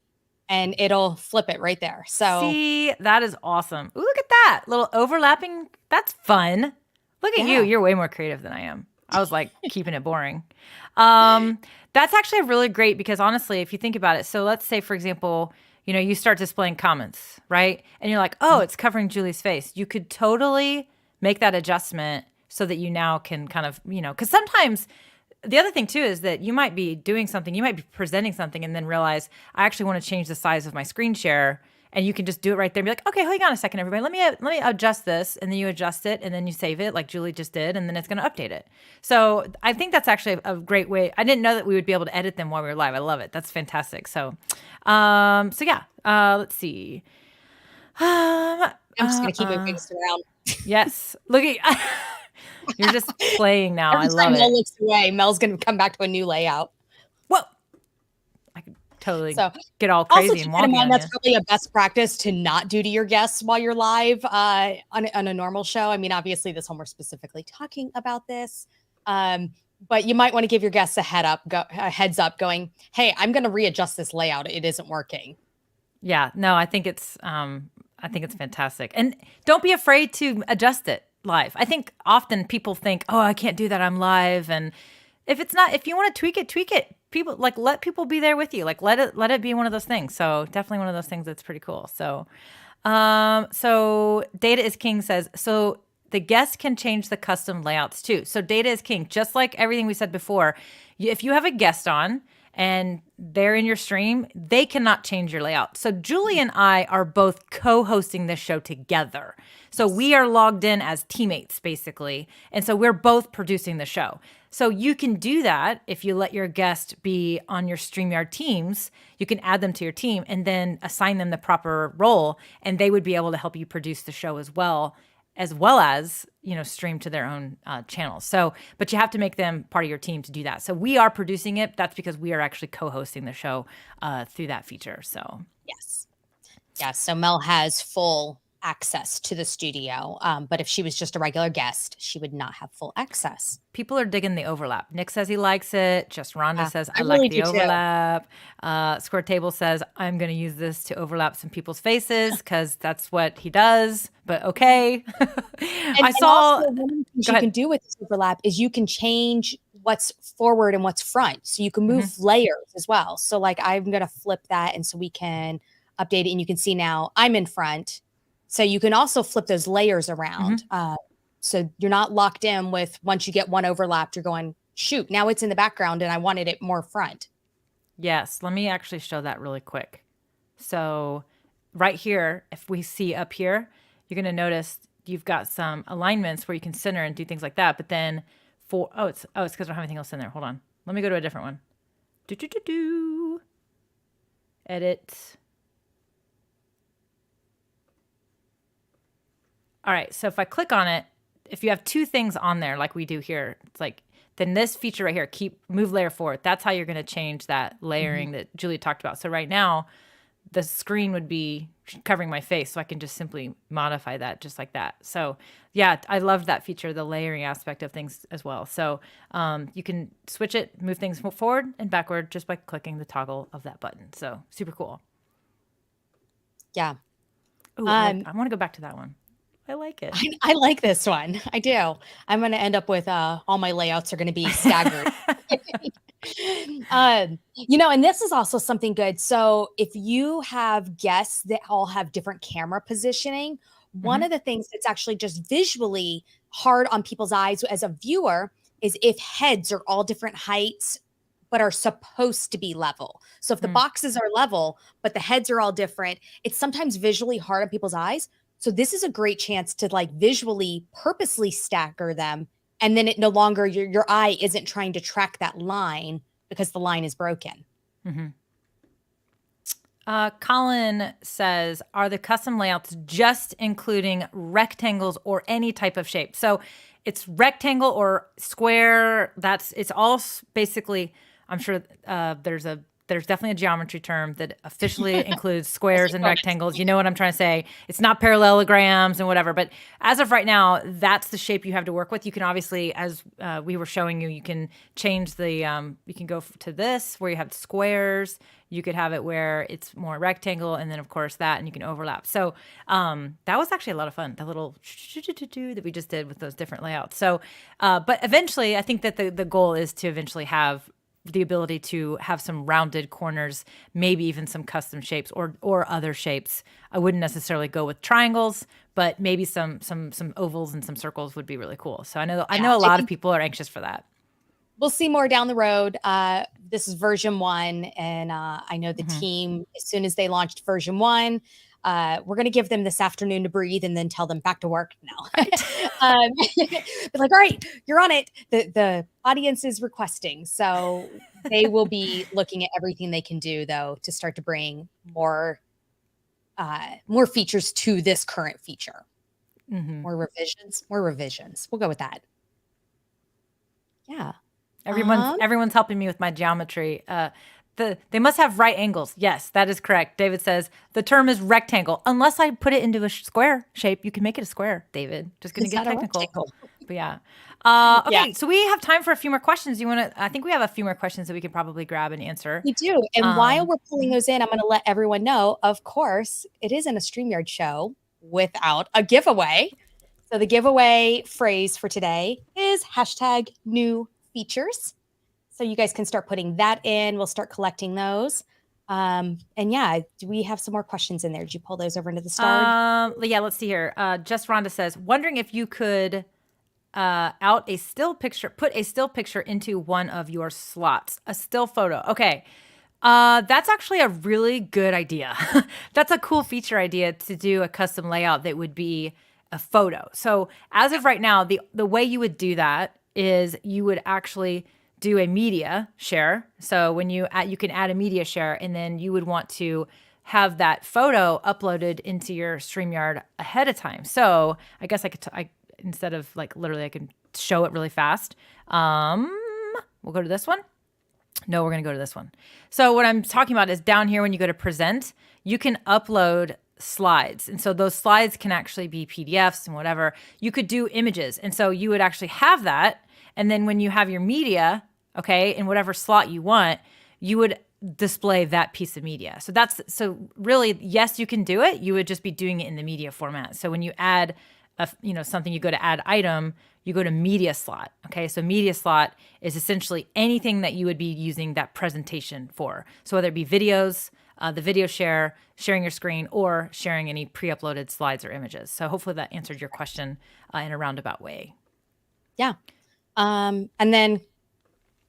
and it'll flip it right there. So see, that is awesome. Ooh, look at that little overlapping. That's fun. Look at you. You're way more creative than I am. I was like keeping it boring. That's actually really great because honestly, if you think about it, so let's say, for example, you start displaying comments, right? And you're like, oh, it's covering Julie's face. You could totally make that adjustment so that you now can kind of, because sometimes the other thing too is that you might be doing something, you might be presenting something and then realize I actually want to change the size of my screen share. And you can just do it right there and be like, okay, hang on a second, everybody. Let me adjust this. And then you adjust it and then you save it like Julie just did. And then it's going to update it. So I think that's actually a great way. I didn't know that we would be able to edit them while we were live. I love it. That's fantastic. So, let's see. I'm just going to keep it faced around. Yes. Look at you're just playing now. Every I love time it. Mel looks away, Mel's going to come back to a new layout. Whoa. I could totally get all crazy and also keep in mind that's you. probably a best practice to not do to your guests while you're live on a normal show. I mean, obviously this one we're specifically talking about this, but you might want to give your guests a heads up going, hey, I'm going to readjust this layout. It isn't working. Yeah, no, I think it's fantastic. And don't be afraid to adjust it live. I think often people think, oh, I can't do that. I'm live. And if you want to tweak it. People let people be there with you. Like let it be one of those things. So definitely one of those things that's pretty cool. So, so Data is King says, so the guests can change the custom layouts too. So Data is King, just like everything we said before. If you have a guest on and they're in your stream, they cannot change your layout. So Julie and I are both co-hosting this show together. So we are logged in as teammates, basically. And so we're both producing the show. So you can do that if you let your guest be on your StreamYard teams. You can add them to your team and then assign them the proper role, and they would be able to help you produce the show as well as stream to their own channels. So, but you have to make them part of your team to do that. So we are producing it. That's because we are actually co-hosting the show through that feature. So yes. So Mel has full access to the studio. But if she was just a regular guest, she would not have full access. People are digging the overlap. Nick says he likes it. Just Rhonda says, I really like the do too. overlap. Square Table says, I'm going to use this to overlap some people's faces because that's what he does. But okay. And also one of the things you can do with this overlap is you can change what's forward and what's front. So you can move layers as well. So like I'm going to flip that. And so we can update it. And you can see now I'm in front. So you can also flip those layers around. So you're not locked in with once you get one overlapped, you're going, shoot, now it's in the background and I wanted it more front. Yes. Let me actually show that really quick. So right here, if we see up here, you're going to notice you've got some alignments where you can center and do things like that. But then it's because I don't have anything else in there. Hold on. Let me go to a different one. Edit. All right, so if I click on it, if you have two things on there like we do here, it's like, then this feature right here, move layer forward. That's how you're going to change that layering that Julie talked about. So right now, the screen would be covering my face, so I can just simply modify that just like that. So yeah, I love that feature, the layering aspect of things as well. So you can switch it, move things forward and backward just by clicking the toggle of that button. So super cool. Yeah. Ooh, I want to go back to that one. I like it. I like this one. I do. I'm going to end up with all my layouts are going to be staggered. And this is also something good. So if you have guests that all have different camera positioning, one of the things that's actually just visually hard on people's eyes as a viewer is if heads are all different heights but are supposed to be level. So if the boxes are level, but the heads are all different, it's sometimes visually hard on people's eyes. So this is a great chance to like visually purposely stagger them. And then it no longer, your eye isn't trying to track that line because the line is broken. Colin says, are the custom layouts just including rectangles or any type of shape? So it's rectangle or square. It's all basically, I'm sure there's definitely a geometry term that officially includes squares and rectangles. You know what I'm trying to say? It's not parallelograms and whatever. But as of right now, that's the shape you have to work with. You can obviously, as we were showing you, you can change you can go to this where you have squares. You could have it where it's more rectangle, and then of course and you can overlap. So that was actually a lot of fun. The little that we just did with those different layouts. So, but eventually, I think that the goal is to eventually have the ability to have some rounded corners, maybe even some custom shapes or other shapes. I wouldn't necessarily go with triangles, but maybe some ovals and some circles would be really cool. So I know a lot of people are anxious for that. We'll see more down the road. This is version 1, and I know the team, as soon as they launched version 1, we're going to give them this afternoon to breathe and then tell them back to work now. But like, all right, you're on it. The audience is requesting. So they will be looking at everything they can do, though, to start to bring more features to this current feature. More revisions. We'll go with that. Yeah. Everyone's helping me with my geometry. They must have right angles. Yes, that is correct. David says the term is rectangle. Unless I put it into a square shape, you can make it a square, David. Just going to get technical. But yeah. Okay, so we have time for a few more questions. I think we have a few more questions that we could probably grab and answer. We do. And while we're pulling those in, I'm going to let everyone know, of course, it isn't a StreamYard show without a giveaway. So the giveaway phrase for today is #new features. So you guys can start putting that in. We'll start collecting those. And yeah, do we have some more questions in there? Did you pull those over into the Starred? Yeah, let's see here. Just Rhonda says, wondering if you could put a still picture into one of your slots, a still photo. Okay. That's actually a really good idea. That's a cool feature idea to do a custom layout that would be a photo. So as of right now, the way you would do that is you would actually do a media share. So when you can add a media share, and then you would want to have that photo uploaded into your StreamYard ahead of time. So I guess instead of like literally, I can show it really fast. We'll go to this one. No, we're going to go to this one. So what I'm talking about is down here when you go to present, you can upload slides. And so those slides can actually be PDFs and whatever. You could do images. And so you would actually have that. And then when you have your media, okay, in whatever slot you want, you would display that piece of media. So really, yes, you can do it. You would just be doing it in the media format. So when you add something, you go to add item, you go to media slot. Okay. So media slot is essentially anything that you would be using that presentation for. So whether it be videos, the video sharing your screen, or sharing any pre-uploaded slides or images. So hopefully that answered your question in a roundabout way. Yeah. And then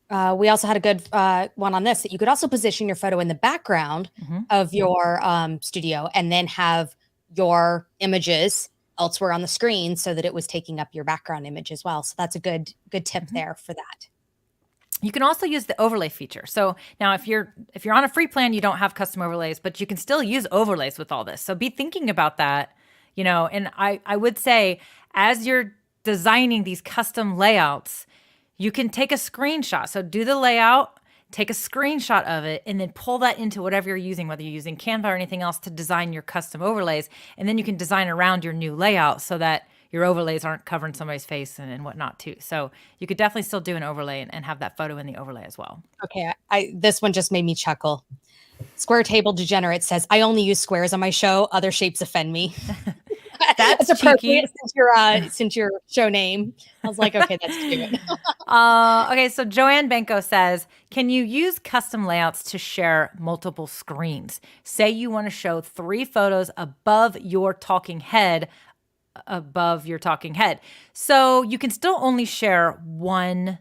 we also had a good one on this, that you could also position your photo in the background of your studio and then have your images elsewhere on the screen so that it was taking up your background image as well. So that's a good tip there for that. You can also use the overlay feature. So now if you're on a free plan, you don't have custom overlays, but you can still use overlays with all this. So be thinking about that, and I would say as you're designing these custom layouts, you can take a screenshot. So do the layout, take a screenshot of it, and then pull that into whatever you're using, whether you're using Canva or anything else to design your custom overlays. And then you can design around your new layout so that your overlays aren't covering somebody's face and whatnot too. So you could definitely still do an overlay and have that photo in the overlay as well. Okay. This one just made me chuckle. Square Table Degenerate says, I only use squares on my show. Other shapes offend me. That's appropriate since your show name. I was like, okay, that's cute. Okay, so Joanne Benko says, can you use custom layouts to share multiple screens? Say you want to show 3 photos above your talking head. So you can still only share one.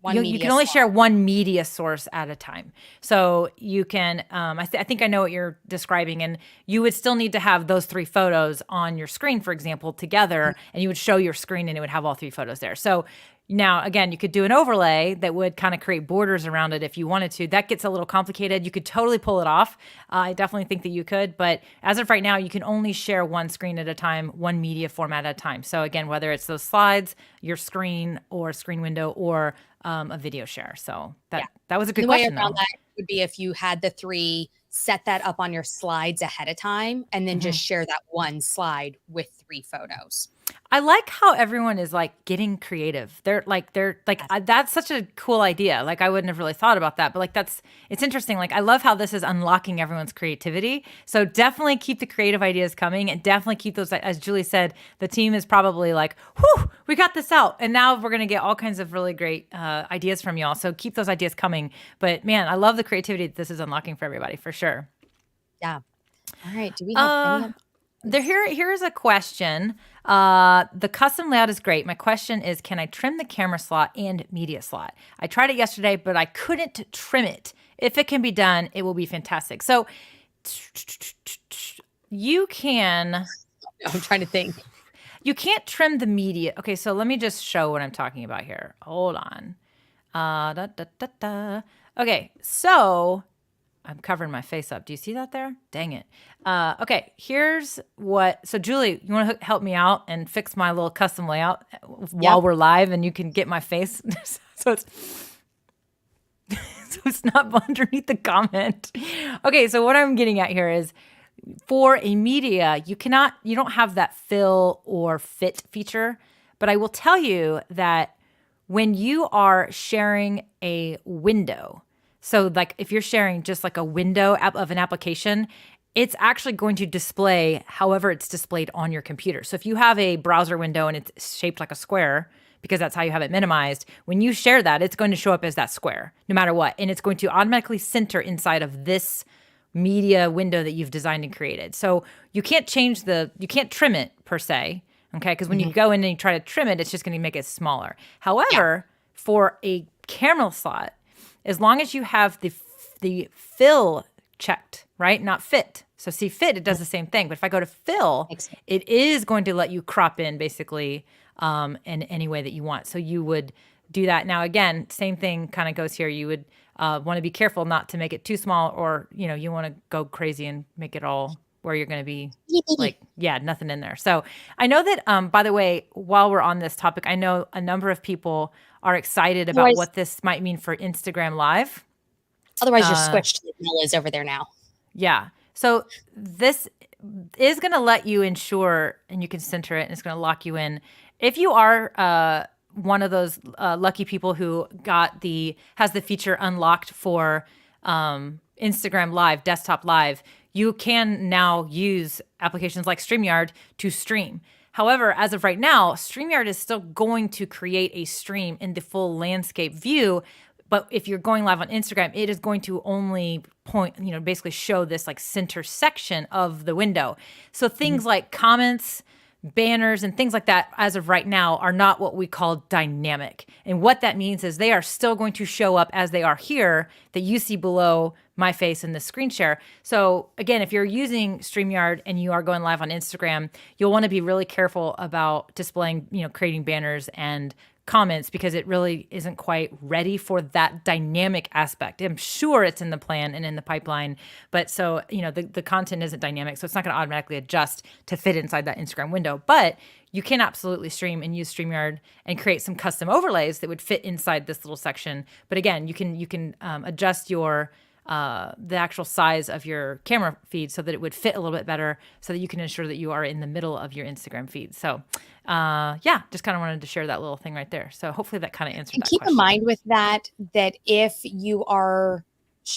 You can only share one media source at a time. So you can, I think I know what you're describing, and you would still need to have those 3 photos on your screen, for example, together, and you would show your screen and it would have all 3 photos there. So now, again, you could do an overlay that would kind of create borders around it if you wanted to. That gets a little complicated. You could totally pull it off. I definitely think that you could. But as of right now, you can only share one screen at a time, one media format at a time. So again, whether it's those slides, your screen or screen window, or a video share. So that was a good question. The way around that would be if you had the 3, set that up on your slides ahead of time, and then just share that one slide with 3 photos. I like how everyone is like getting creative. They're like, that's such a cool idea. Like I wouldn't have really thought about that, but like it's interesting. Like I love how this is unlocking everyone's creativity. So definitely keep the creative ideas coming, and definitely keep those, as Julie said, the team is probably like, whew, we got this out. And now we're going to get all kinds of really great ideas from y'all. So keep those ideas coming. But man, I love the creativity that this is unlocking for everybody, for sure. Yeah. All right. Do we have Here's a question. The custom layout is great. My question is, can I trim the camera slot and media slot? I tried it yesterday, but I couldn't trim it. If it can be done, it will be fantastic. So you can... I'm trying to think. You can't trim the media. Okay, so let me just show what I'm talking about here. Hold on. Okay, so... I'm covering my face up. Do you see that there? Dang it. Okay, here's what. So Julie, you want to help me out and fix my little custom layout while we're live, and you can get my face so it's not underneath the comment. Okay, so what I'm getting at here is, for a media, you don't have that fill or fit feature, but I will tell you that when you are sharing a window, so like if you're sharing just like a window of an application, it's actually going to display however it's displayed on your computer. So if you have a browser window and it's shaped like a square, because that's how you have it minimized, when you share that, it's going to show up as that square no matter what. And it's going to automatically center inside of this media window that you've designed and created. So you can't you can't trim it per se, okay? Because when you go in and you try to trim it, it's just going to make it smaller. However, for a camera slot, as long as you have the fill checked, right? Not fit. So see fit, it does the same thing. But if I go to fill, it is going to let you crop in basically in any way that you want. So you would do that. Now, again, same thing kind of goes here. You would want to be careful not to make it too small, or, you want to go crazy and make it all where you're going to be like, nothing in there. So I know that, by the way, while we're on this topic, I know a number of people are excited about what this might mean for Instagram Live. Otherwise, you're switched to Mel is over there now. Yeah. So this is going to let you ensure, and you can center it, and it's going to lock you in. If you are one of those lucky people who has the feature unlocked for Instagram Live, desktop live, you can now use applications like StreamYard to stream. However, as of right now, StreamYard is still going to create a stream in the full landscape view. But if you're going live on Instagram, it is going to only basically show this like center section of the window. So things like comments, banners, and things like that, as of right now, are not what we call dynamic. And what that means is they are still going to show up as they are here, that you see below my face in the screen share. So again, if you're using StreamYard and you are going live on Instagram, you'll want to be really careful about displaying, creating banners and comments, because it really isn't quite ready for that dynamic aspect. I'm sure it's in the plan and in the pipeline, but so, the content isn't dynamic, so it's not going to automatically adjust to fit inside that Instagram window. But you can absolutely stream and use StreamYard and create some custom overlays that would fit inside this little section. But again, you can adjust the actual size of your camera feed so that it would fit a little bit better, so that you can ensure that you are in the middle of your Instagram feed. So just kind of wanted to share that little thing right there. So hopefully that kind of answered that keep question. in mind with that if you are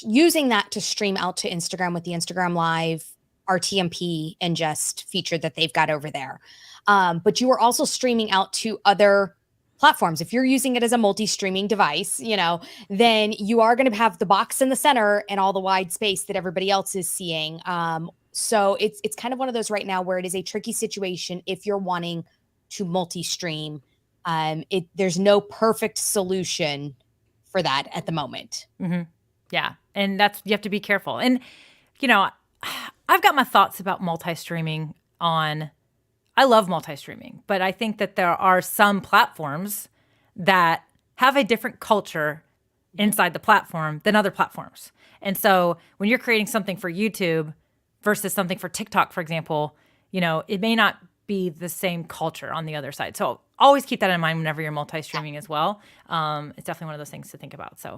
using that to stream out to Instagram with the Instagram Live RTMP ingest feature that they've got over there, but you are also streaming out to other platforms. If you're using it as a multi-streaming device, then you are going to have the box in the center and all the wide space that everybody else is seeing. So it's kind of one of those right now where it is a tricky situation if you're wanting to multi-stream. There's no perfect solution for that at the moment. Mm-hmm. Yeah. And you have to be careful. And, I've got my thoughts about multi-streaming I love multi-streaming, but I think that there are some platforms that have a different culture inside the platform than other platforms. And so when you're creating something for YouTube versus something for TikTok, for example, it may not be the same culture on the other side. So always keep that in mind whenever you're multi-streaming as well. It's definitely one of those things to think about. So.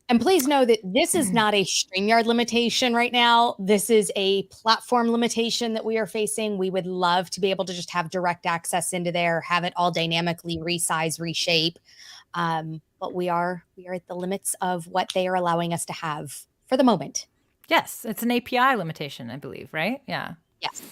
And please know that this is not a StreamYard limitation right now. This is a platform limitation that we are facing. We would love to be able to just have direct access into there, have it all dynamically resize, reshape. But we are at the limits of what they are allowing us to have for the moment. Yes, it's an API limitation, I believe, right? Yeah. Yes.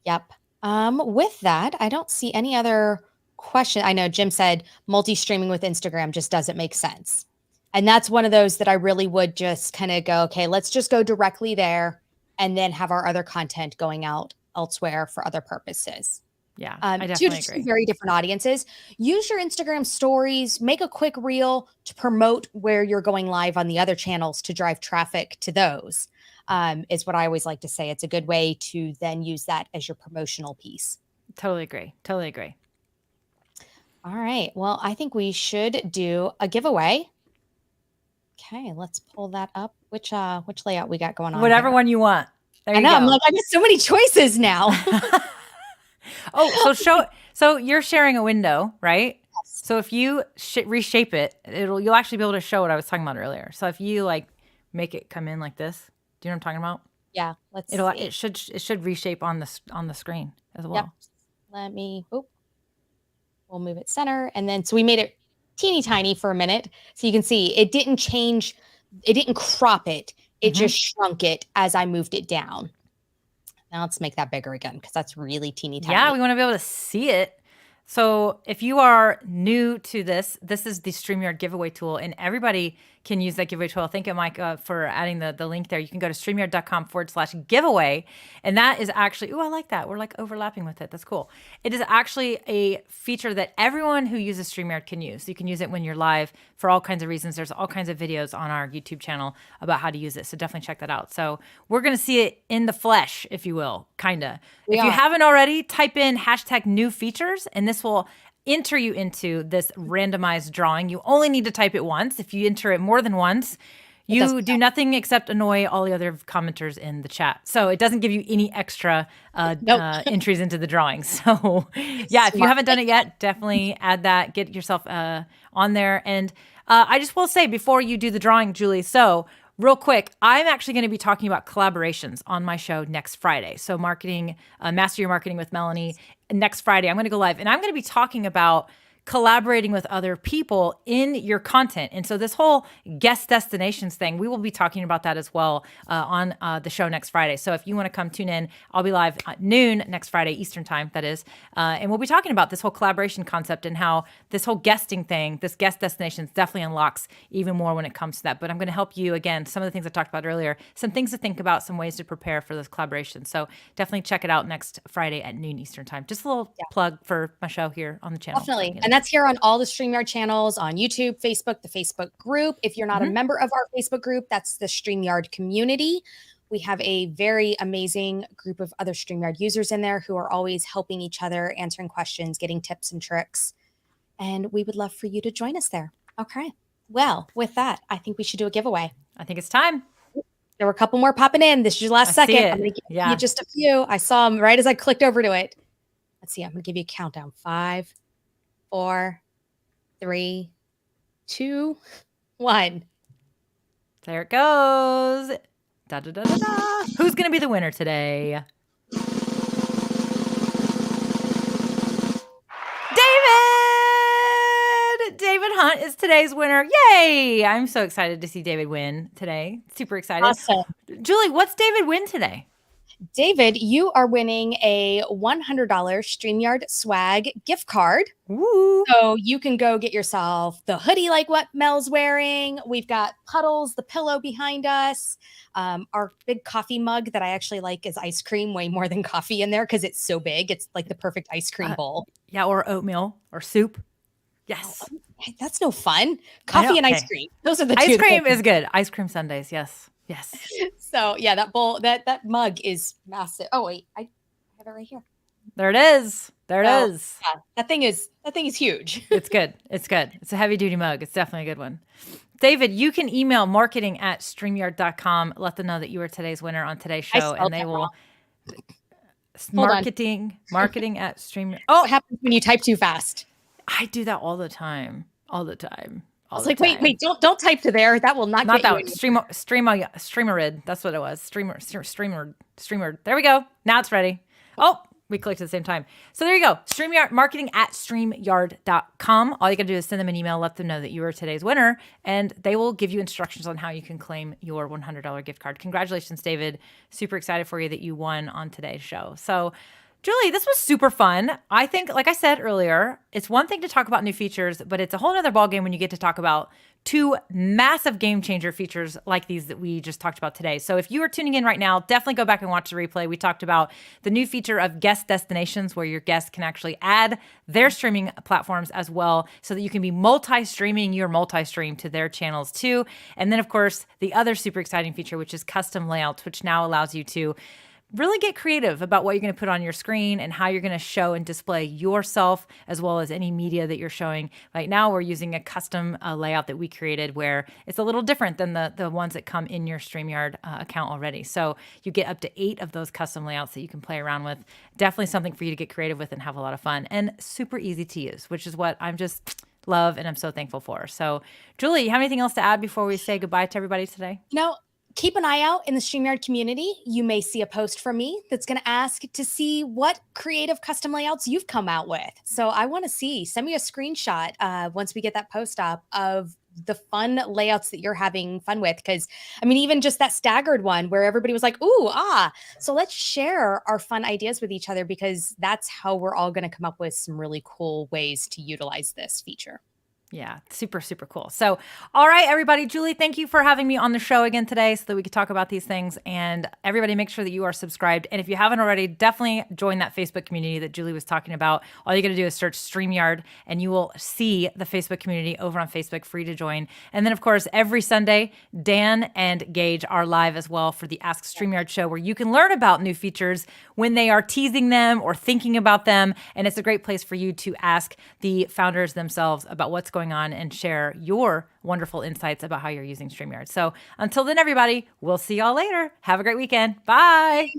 Yep. With that, I don't see any other question. I know Jim said multi-streaming with Instagram just doesn't make sense. And that's one of those that I really would just kind of go, okay, let's just go directly there and then have our other content going out elsewhere for other purposes. Yeah, I definitely agree. Two very different audiences. Use your Instagram stories, make a quick reel to promote where you're going live on the other channels to drive traffic to those, is what I always like to say. It's a good way to then use that as your promotional piece. Totally agree. All right. Well, I think we should do a giveaway. Okay, let's pull that up. Which layout we got going on? Whatever one you want. There you go. I'm like, I got so many choices now. So you're sharing a window, right? Yes. So if you reshape it, you'll actually be able to show what I was talking about earlier. So if you make it come in like this, do you know what I'm talking about? Yeah, let's see. It should reshape on the screen as well. Yep. We'll move it center, and then so we made it teeny tiny for a minute, so you can see it didn't change. It didn't crop it. It just shrunk it as I moved it down. Now let's make that bigger again because that's really teeny tiny. Yeah, we want to be able to see it. So if you are new to this is the StreamYard giveaway tool, and everybody can use that giveaway tool. Thank you, Mike, for adding the link there. You can go to StreamYard.com/giveaway. And that is actually, I like that. We're overlapping with it. That's cool. It is actually a feature that everyone who uses StreamYard can use. You can use it when you're live for all kinds of reasons. There's all kinds of videos on our YouTube channel about how to use it. So definitely check that out. So we're going to see it in the flesh, if you will, kind of. If you haven't already, type in #new features, and this will enter you into this randomized drawing. You only need to type it once. If you enter it more than once, you do nothing except annoy all the other commenters in the chat. So it doesn't give you any extra entries into the drawing. So yeah, if you haven't done it yet, definitely add that. Get yourself on there. And I just will say before you do the drawing, Julie, so real quick, I'm actually going to be talking about collaborations on my show next Friday. So marketing, Master Your Marketing with Melanie. Next Friday, I'm going to go live and I'm going to be talking about collaborating with other people in your content. And so this whole guest destinations thing, we will be talking about that as well on the show next Friday. So if you want to come tune in, I'll be live at noon next Friday, Eastern time, that is. And we'll be talking about this whole collaboration concept and how this whole guesting thing, this guest destinations definitely unlocks even more when it comes to that. But I'm going to help you, again, some of the things I talked about earlier, some things to think about, some ways to prepare for those collaborations. So definitely check it out next Friday at noon Eastern time. Just a little plug for my show here on the channel. Definitely. And that's here on all the StreamYard channels, on YouTube, Facebook, the Facebook group. If you're not a member of our Facebook group, that's the StreamYard community. We have a very amazing group of other StreamYard users in there who are always helping each other, answering questions, getting tips and tricks. And we would love for you to join us there. Okay. Well, with that, I think we should do a giveaway. I think it's time. There were a couple more popping in. This is your last second. I'm going to give you just a few. I saw them right as I clicked over to it. Let's see. I'm going to give you a countdown. 5, 4, 3, 2, 1. There it goes. Da, da, da, da, da. Who's going to be the winner today? David Hunt is today's winner. Yay! I'm so excited to see David win today. Super excited. Awesome. Julie, what's David win today? David, you are winning a $100 StreamYard swag gift card. Ooh. So you can go get yourself the hoodie like what Mel's wearing. We've got Puddles, the pillow behind us. Our big coffee mug that I actually like is ice cream, way more than coffee in there because it's so big. It's like the perfect ice cream bowl. Yeah, or oatmeal or soup. Yes. Oh, that's no fun. Coffee and ice cream. Those are the two. Ice cream is good. Ice cream sundaes. Yes. Yes. So yeah, that bowl, that mug is massive. Oh wait, I have it right here. There it is. There it is. Yeah, that thing is huge. It's good. It's good. It's a heavy duty mug. It's definitely a good one. David, you can email marketing@streamyard.com. Let them know that you were today's winner on today's show, and they will marketing at StreamYard. Oh, what happens when you type too fast? I do that all the time. All the time. I was like, wait, don't type to there. That will not get that you one. Streamerid. That's what it was. Streamer. There we go. Now it's ready. Oh, we clicked at the same time. So there you go. StreamYard, marketing@streamyard.com. All you got to do is send them an email, let them know that you are today's winner, and they will give you instructions on how you can claim your $100 gift card. Congratulations, David. Super excited for you that you won on today's show. So Julie, this was super fun. I think, like I said earlier, it's one thing to talk about new features, but it's a whole other ballgame when you get to talk about two massive game changer features like these that we just talked about today. So if you are tuning in right now, definitely go back and watch the replay. We talked about the new feature of guest destinations where your guests can actually add their streaming platforms as well so that you can be multi-streaming your multi-stream to their channels too. And then, of course, the other super exciting feature, which is custom layouts, which now allows you to really get creative about what you're going to put on your screen and how you're going to show and display yourself as well as any media that you're showing. Right now, we're using a custom layout that we created where it's a little different than the ones that come in your StreamYard account already. So you get up to 8 of those custom layouts that you can play around with. Definitely something for you to get creative with and have a lot of fun and super easy to use, which is what I'm just love and I'm so thankful for. So Julie, you have anything else to add before we say goodbye to everybody today? No. Keep an eye out in the StreamYard community. You may see a post from me that's going to ask to see what creative custom layouts you've come out with. So I want to see. Send me a screenshot once we get that post up of the fun layouts that you're having fun with. Because, I mean, even just that staggered one where everybody was like, ooh, ah. So let's share our fun ideas with each other because that's how we're all going to come up with some really cool ways to utilize this feature. Yeah, super, super cool. So, all right, everybody. Julie, thank you for having me on the show again today so that we could talk about these things. And everybody, make sure that you are subscribed. And if you haven't already, definitely join that Facebook community that Julie was talking about. All you got to do is search StreamYard and you will see the Facebook community over on Facebook, free to join. And then, of course, every Sunday, Dyann and Gage are live as well for the Ask StreamYard show where you can learn about new features when they are teasing them or thinking about them. And it's a great place for you to ask the founders themselves about what's going on and share your wonderful insights about how you're using StreamYard. So until then, everybody, we'll see y'all later. Have a great weekend. Bye.